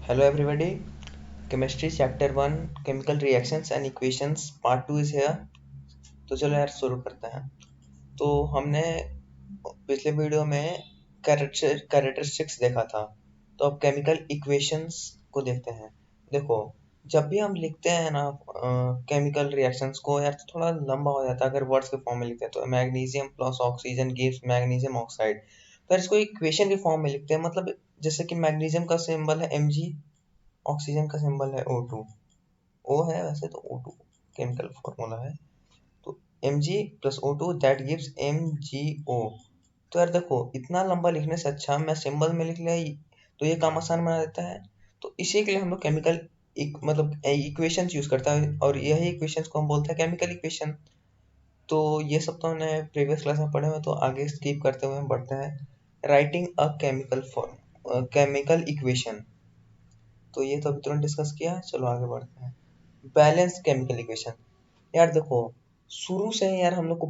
Hello everybody, chemistry chapter 1 chemical reactions and equations part 2 is here। तो चलो यार शुरू करते हैं। तो हमने पिछले वीडियो में कैरेक्टरिस्टिक्स देखा था, तो अब केमिकल इक्वेशंस को देखते हैं। देखो, जब भी हम लिखते हैं ना केमिकल रिएक्शंस को यार, तो थोड़ा लंबा हो जाता है अगर वर्ड्स के फॉर्म में लिखते हैं। तो magnesium plus oxygen gives magnesium oxide, तो यार इसको इक्वेशन के फॉर्म में लिखते हैं। मतलब जैसे कि मैग्नीशियम का सिंबल है Mg, ऑक्सीजन का सिंबल है O2। O है वैसे तो O2 केमिकल फॉर्मूला है। तो Mg plus O2 that gives MgO। तो यार देखो, इतना लंबा लिखने से अच्छा मैं सिंबल में लिख लिया, तो ये काम आसान बना देता है। तो इसी के लिए हम लोग केमिकल मतलब इक्वेशंस यूज करता है, और यही इक्वेशंस को हम बोलते हैं केमिकल इक्वेशन। तो ये सब तो हमने प्रीवियस क्लास में पढ़े हुए, तो आगे स्किप करते हुए हम बढ़ते हैं। राइटिंग अ केमिकल इक्वेशन, तो ये तो अभी तुरंत डिस्कस किया। चलो आगे बढ़ते हैं। Balance chemical equation. यार देखो, शुरू से ही यार हम लोग को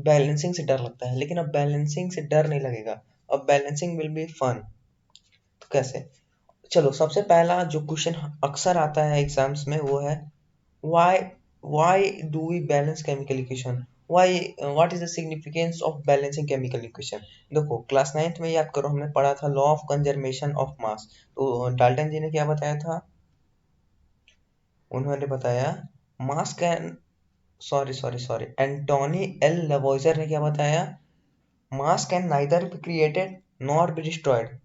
बैलेंसिंग से डर लगता है, लेकिन अब बैलेंसिंग से डर नहीं लगेगा। अब बैलेंसिंग विल बी फन। तो कैसे? चलो, सबसे पहला जो क्वेश्चन अक्सर आता है एग्जाम्स में वो है why why do we balance chemical equation, why what is the significance of balancing chemical equation। देखो, क्लास 9th में याद करो, हमने पढ़ा था law of conservation of mass. तो डाल्टन जी ने क्या बताया था? उन्होंने बताया mass can sorry Antoine L Lavoisier ने क्या बताया? Mass can neither be created nor be destroyed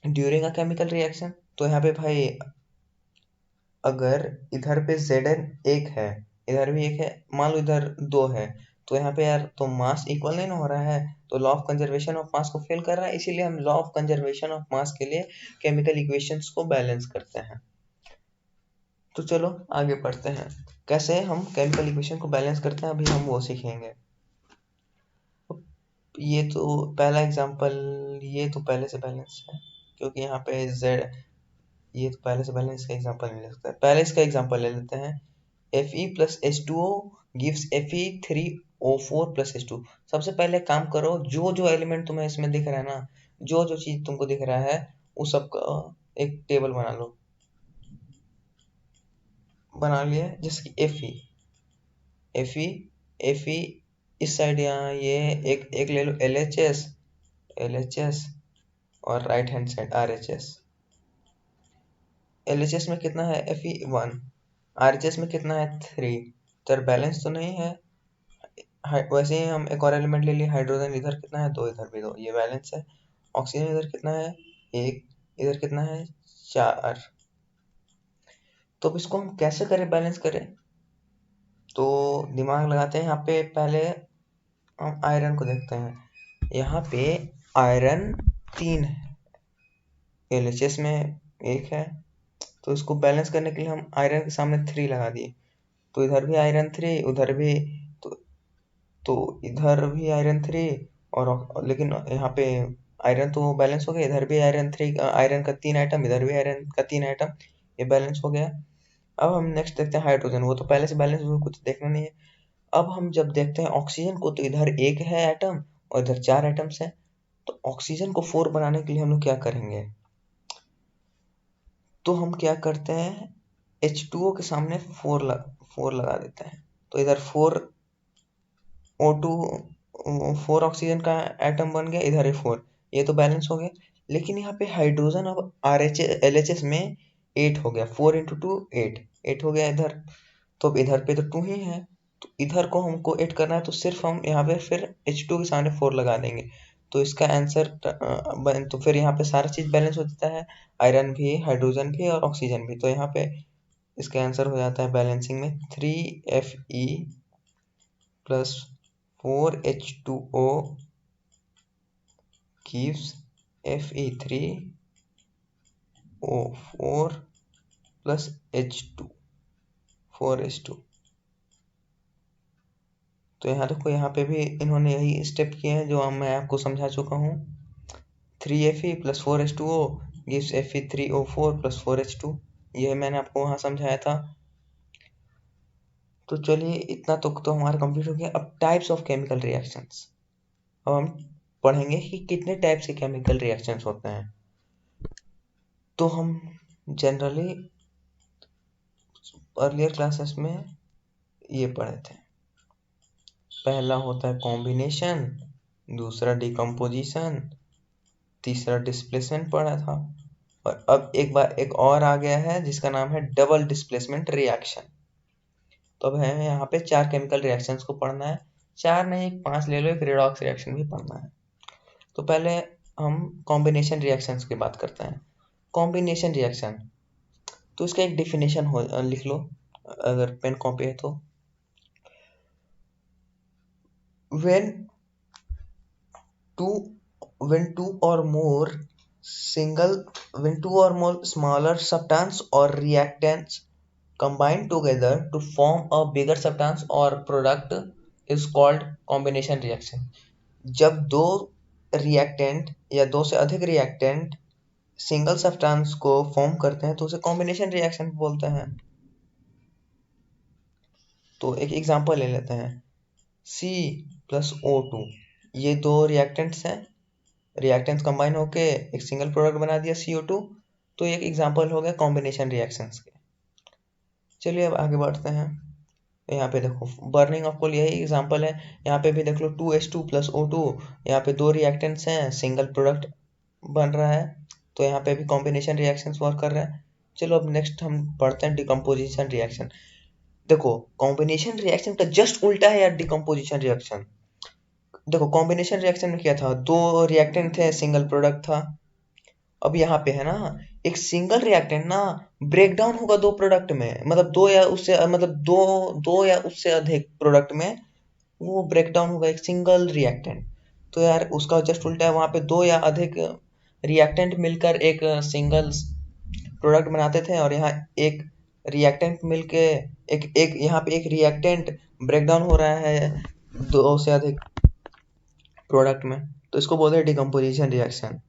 during a chemical reaction. तो यहाँ पे भाई, अगर इधर पे Zn एक है, इधर भी एक है, मान लो इधर दो है, तो यहाँ पे यार तो मास इक्वल नहीं ना हो रहा है, तो लॉ ऑफ कंजर्वेशन ऑफ मास को फेल कर रहा है। इसीलिए हम लॉ ऑफ कंजर्वेशन ऑफ मास के लिए केमिकल इक्वेशंस को बैलेंस करते हैं। तो चलो आगे बढ़ते हैं, कैसे हम केमिकल इक्वेशन को बैलेंस करते हैं, अभी हम वो सीखेंगे। ये तो पहला एग्जांपल, ये तो पहले से बैलेंस है, क्योंकि यहाँ पे z, ये तो पहले से बैलेंस का एग्जांपल नहीं ले सकता। पहले इसका एग्जांपल ले लेते हैं। Fe plus H2O gives Fe3O4 plus H2। सबसे पहले काम करो, जो जो एलिमेंट तुम्हें इसमें दिख रहा है ना, जो जो चीज तुमको दिख रहा है, उस सब का एक टेबल बना लो। बना लिया, जैसे कि Fe इस साइड, यहाँ ये एक ले लो LHS, और right hand side RHS। LHS में कितना है? Fe1। RHS में कितना है? 3। तो बैलेंस तो नहीं है। वैसे ही हम एक और एलिमेंट ले लिए हाइड्रोजन, इधर कितना है? 2, इधर भी 2, ये बैलेंस है। ऑक्सीजन इधर कितना है? 1, इधर कितना है? 4। तो अब इसको हम कैसे करें, बैलेंस करें? तो दिमाग लगाते हैं। यहाँ पे पहले हम आयरन को देखते हैं। यहाँ पे आयरन 3 है, LHS में 1 है, तो इसको बैलेंस करने के लिए हम आयरन के सामने 3 लगा दिए। तो इधर भी आयरन 3, उधर भी, तो तो इधर भी आयरन 3, और लेकिन यहाँ पे आयरन तो बैलेंस हो गया, इधर भी आयरन 3, आयरन का 3 आइटम, इधर भी आयरन का 3 आइटम, ये बैलेंस हो गया। अब हम नेक्स्ट देखते हैं हाइड्रोजन, वो तो पहले से बैलेंस हुआ, कुछ देखना नहीं है। अब हम जब देखते हैं ऑक्सीजन को, तो इधर 1 है आइटम और इधर 4 आइटम्स है। तो ऑक्सीजन को 4 बनाने के लिए हम लोग क्या करेंगे? तो हम क्या करते हैं, H2O के सामने 4 लगा देते हैं। तो इधर 4 O2, 4 ऑक्सीजन का एटम बन गया, इधर है 4, ये तो बैलेंस हो गया। लेकिन यहाँ पे हाइड्रोजन अब LHS में 8 हो गया, 4 इंटू 2 8 हो गया इधर। तो अब इधर पे तो 2 ही है, तो इधर को हमको 8 करना है, तो सिर्फ हम यहाँ पे फिर H2 के सामने 4 लगा देंगे। तो इसका आंसर तो फिर यहाँ पे सारा चीज बैलेंस हो जाता है, आयरन भी, हाइड्रोजन भी और ऑक्सीजन भी। तो यहाँ पे इसका आंसर हो जाता है बैलेंसिंग में 3Fe plus 4H2O gives Fe3O4 plus H2, 4H2। तो यहाँ देखो, यहाँ पे भी इन्होंने यही स्टेप किए हैं जो मैं आपको समझा चुका हूँ। 3Fe plus 4H2O gives Fe3O4 plus 4H2, यह मैंने आपको वहाँ समझाया था। तो चलिए, इतना तो हमारा कंप्लीट हो गया। अब टाइप्स ऑफ केमिकल रिएक्शंस, अब हम पढ़ेंगे कि कितने टाइप्स के केमिकल रिएक्शंस होते हैं। तो हम जनरली अर्लियर क्लासेस में ये पढ़े थे। पहला होता है कॉम्बिनेशन, दूसरा डिकम्पोजिशन, तीसरा डिस्प्लेसमेंट पढ़ा था, और अब एक और आ गया है जिसका नाम है डबल डिस्प्लेसमेंट रिएक्शन। तो अब हमें यहाँ पे 4 केमिकल रिएक्शंस को पढ़ना है, 4 नहीं 5 ले लो, एक रेडॉक्स रिएक्शन भी पढ़ना है। तो पहले हम कॉम्बिनेशन रिएक्शंस की बात करते हैं। कॉम्बिनेशन रिएक्शन, तो इसका एक डेफिनेशन हो लिख लो अगर पेन कॉपी है तो। when two or more smaller substance or reactants combine together to form a bigger substance or product is called combination reaction। जब दो रिएक्टेंट या दो से अधिक रिएक्टेंट सिंगल सब्सटेंस को फॉर्म करते हैं तो उसे कॉम्बिनेशन रिएक्शन बोलते हैं। तो एक एग्जांपल ले लेते हैं, C+O2, ये दो रिएक्टेंट्स हैं, रिएक्टेंट्स कंबाइन होके एक सिंगल प्रोडक्ट बना दिया CO2, तो एक एग्जांपल हो गया कॉम्बिनेशन रिएक्शंस के। चलिए अब आगे बढ़ते हैं। यहाँ पे देखो बर्निंग ऑफ कोल यही एग्जांपल है। यहाँ पे भी देख लो 2H2+O2, यहाँ पे दो रिएक्टेंट्स हैं, सिंगल प्रोडक्ट बन रहा है, तो यहाँ पे भी कॉम्बिनेशन रिएक्शंस वर्क कर रहा है। चलो अब नेक्स्ट हम पढ़ते हैं डिकम्पोजिशन रिएक्शन। देखो कॉम्बिनेशन रिएक्शन का जस्ट उल्टा है यार डिकम्पोजिशन रिएक्शन। देखो कॉम्बिनेशन रिएक्शन में क्या था, दो रिएक्टेंट थे, सिंगल प्रोडक्ट था। अब यहाँ पे है ना, एक सिंगल रिएक्टेंट ना ब्रेक डाउन होगा दो प्रोडक्ट में, मतलब दो या उससे अधिक प्रोडक्ट में वो ब्रेक डाउन होगा एक सिंगल रिएक्टेंट। तो यार उसका जस्ट उल्टा है, वहां पे दो या अधिक रिएक्टेंट मिलकर एक सिंगल प्रोडक्ट बनाते थे, और यहाँ एक रिएक्टेंट मिलके एक एक यहाँ पे एक रिएक्टेंट ब्रेक डाउन हो रहा है दो से अधिक प्रोडक्ट में, तो इसको बोलते हैं डिकम्पोजिशन रिएक्शन।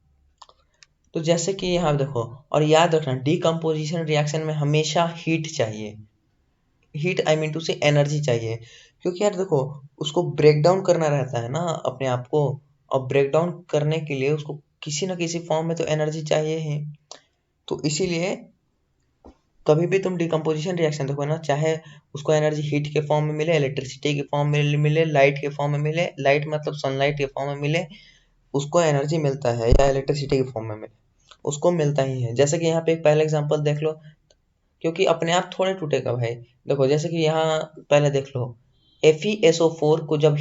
तो जैसे कि यहाँ देखो, और याद रखना डिकम्पोजिशन रिएक्शन में हमेशा हीट चाहिए, हीट आई मीन टू से एनर्जी चाहिए, क्योंकि यार देखो उसको ब्रेक डाउन करना रहता है ना अपने आप को, और ब्रेक डाउन करने के लिए उसको किसी ना किसी फॉर्म में तो एनर्जी चाहिए ही। तो इसीलिए कभी भी तुम डिकम्पोजिशन रिएक्शन देखो ना, चाहे उसको एनर्जी हीट के फॉर्म में मिले, इलेक्ट्रिसिटी के फॉर्म में मिले, लाइट के फॉर्म में मिले, लाइट मतलब सनलाइट के फॉर्म में मिले, उसको एनर्जी मिलता है, या इलेक्ट्रिसिटी के फॉर्म में मिले उसको मिलता ही है। जैसे कि यहाँ पे एक पहला एग्जांपल देख लो, क्योंकि अपने आप थोड़े टूटेगा भाई। देखो जैसे कि यहाँ पहले देख लो, FeSO4 को जब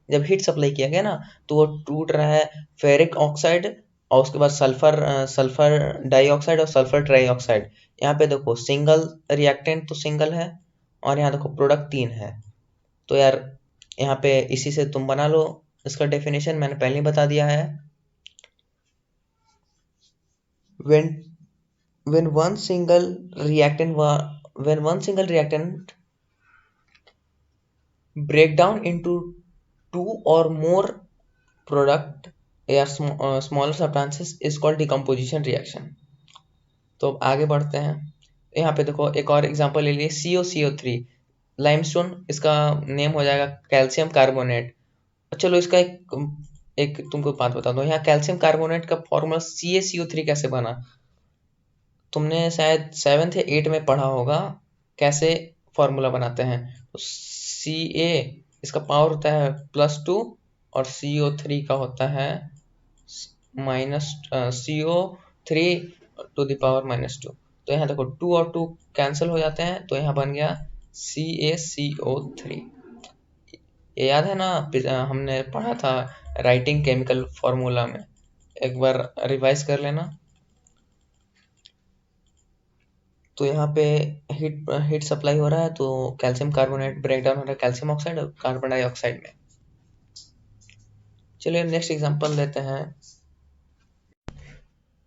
जब हीट सप्लाई किया गया ना, तो वो टूट रहा है फेरिक ऑक्साइड, और उसके बाद सल्फर डाइऑक्साइड और सल्फर ट्राइऑक्साइड। यहाँ पे देखो सिंगल रिएक्टेंट तो सिंगल है, और यहाँ देखो प्रोडक्ट 3 है। तो यार यहाँ पे इसी से तुम बना लो, इसका डेफिनेशन मैंने पहले ही बता दिया है। when when one single reactant break down into two or more product या smaller substances is called decomposition reaction। तो अब आगे बढ़ते हैं। यहाँ पे देखो एक और एग्जांपल ले लिए, COCO3 लाइमस्टोन, इसका नेम हो जाएगा कैल्शियम कार्बोनेट। चलो इसका एक तुमको बात बता दो, यहाँ कैल्शियम कार्बोनेट का फॉर्मूला CaCO3 कैसे बना, तुमने शायद 7th या 8th में पढ़ा होगा कैसे फॉर्मूला बनाते हैं। तो Ca इसका पावर होता है +2, और CO3 का होता है CO3⁻²। तो यहाँ देखो 2 और 2 कैंसिल हो जाते हैं, तो यहाँ बन गया CaCO3। ये याद है ना, हमने पढ़ा था राइटिंग केमिकल फॉर्मूला में, एक बार रिवाइज कर लेना। तो यहाँ पे हीट सप्लाई हो रहा है, तो कैल्शियम कार्बोनेट ब्रेक डाउन हो रहा है कैल्शियम ऑक्साइड और कार्बन डाइऑक्साइड में। चलिए नेक्स्ट एग्जांपल लेते हैं।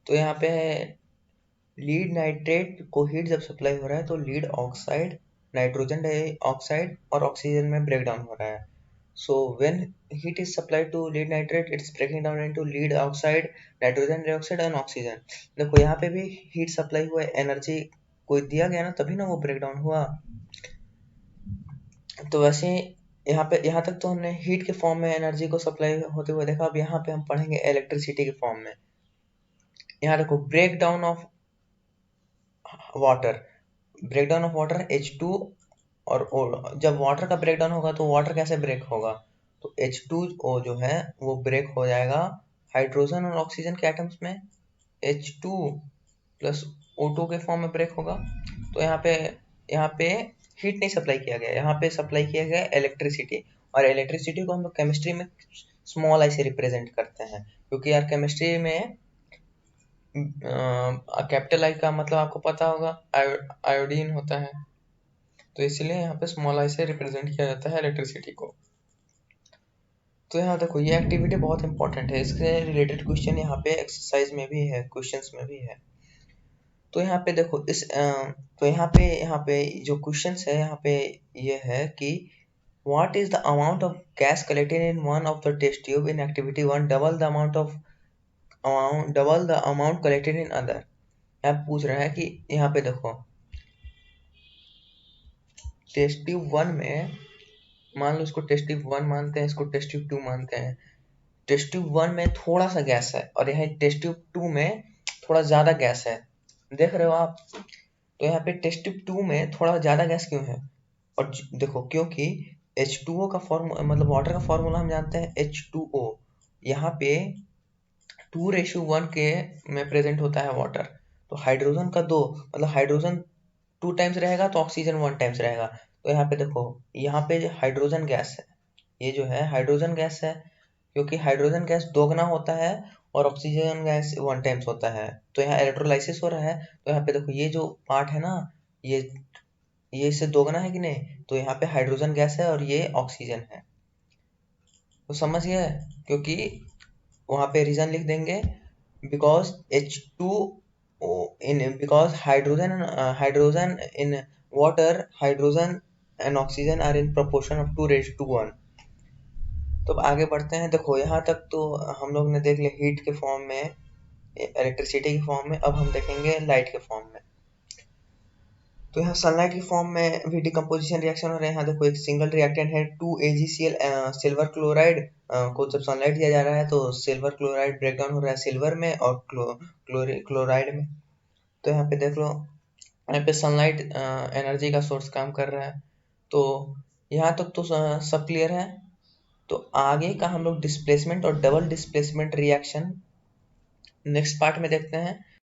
तो यहाँ पे लीड नाइट्रेट को हीट जब सप्लाई हो रहा है, तो लीड ऑक्साइड नाइट्रोजन डाइऑक्साइड और ऑक्सीजन में ब्रेक डाउन हो रहा है। So when heat is supplied to lead nitrate, it's breaking down into lead oxide, nitrogen dioxide and oxygen. देखो यहाँ पे भी हीट सप्लाई हुआ, एनर्जी कोई दिया गया ना, तभी ना वो ब्रेक डाउन हुआ। तो वैसे यहाँ तक तो हमने हीट के फॉर्म में एनर्जी को सप्लाई होते हुए देखा। अब यहाँ पे हम पढ़ेंगे इलेक्ट्रिसिटी के फॉर्म में। यहाँ देखो break down of water, H2 और O। जब वाटर का ब्रेक डाउन होगा तो वाटर कैसे ब्रेक होगा, तो H2O जो है वो ब्रेक हो जाएगा हाइड्रोजन और ऑक्सीजन के एटम्स में, H2 प्लस O2 के फॉर्म में ब्रेक होगा। तो यहाँ पे हीट नहीं सप्लाई किया गया, यहाँ पे सप्लाई किया गया इलेक्ट्रिसिटी। और इलेक्ट्रिसिटी को हम लोग केमिस्ट्री में स्मॉल आई से रिप्रेजेंट करते हैं, क्योंकि यार केमिस्ट्री में कैपिटल आई का मतलब आपको पता होगा, आयोडीन होता है, तो इसलिए यहाँ पे स्मॉल आई से रिप्रेजेंट किया जाता है इलेक्ट्रिसिटी को। तो यहाँ देखो ये एक्टिविटी बहुत इंपॉर्टेंट है, इसके रिलेटेड क्वेश्चन यहाँ पे एक्सरसाइज में भी है, क्वेश्चंस में भी है। तो यहाँ पे देखो तो यहाँ पे जो क्वेश्चंस है यहाँ पे ये है कि what is the amount of gas collected in one of the test tube in activity 1 double the amount collected in other। यहाँ पूछ रहा है कि यहाँ पे देखो टेस्ट ट्यूब 1 में, मान लो इसको टेस्ट ट्यूब 1 मानते हैं, इसको टेस्ट ट्यूब 2 मानते हैं। टेस्ट ट्यूब 1 में थोड़ा सा गैस है और यहाँ टेस्ट ट्यूब 2 में थोड़ा ज़्यादा गैस है, देख रहे हो आप। तो यहाँ पे टेस्ट ट्यूब 2 में थोड़ा ज़्यादा गैस क्यों है, और देखो क्योंकि H2O का फॉर्मूला मतलब वाटर का फॉर्मूला हम जानते हैं H2O, यहाँ पे 2:1 के में प्रेजेंट होता है वाटर। तो हाइड्रोजन का 2 मतलब हाइड्रोजन 2 टाइम्स रहेगा तो ऑक्सीजन 1 टाइम्स रहेगा। तो यहाँ पे देखो यहाँ पे हाइड्रोजन गैस है, ये जो है हाइड्रोजन गैस है, क्योंकि हाइड्रोजन गैस दोगुना होता है और ऑक्सीजन गैस 1 टाइम्स होता है। तो यहाँ इलेक्ट्रोलाइसिस हो रहा है, तो यहाँ पे देखो ये जो पार्ट है ना, ये इससे दोगुना है कि नहीं, तो यहाँ पे हाइड्रोजन गैस है और ये ऑक्सीजन है। तो समझ गए, क्योंकि वहाँ पे रीजन लिख देंगे because because hydrogen in water, hydrogen and oxygen are in proportion of 2:1। तो अब आगे बढ़ते हैं। देखो यहाँ तक तो हम लोग ने देख लिया हीट के फॉर्म में, इलेक्ट्रिसिटी के फॉर्म में, अब हम देखेंगे लाइट के फॉर्म में। तो यहाँ सनलाइट के फॉर्म में भी डिकम्पोजिशन रिएक्शन हो रहे हैं। यहाँ देखो एक सिंगल रिएक्टेंट है 2AgCl सिल्वर क्लोराइड को जब सनलाइट दिया जा रहा है तो सिल्वर क्लोराइड ब्रेक डाउन हो रहा है सिल्वर में और क्लोराइड में। तो यहाँ पे देख लो, यहाँ पे सनलाइट एनर्जी का सोर्स काम कर रहा है। तो यहाँ तक तो सब क्लियर है। तो आगे का हम लोग डिस्प्लेसमेंट और double displacement reaction next part में देखते हैं।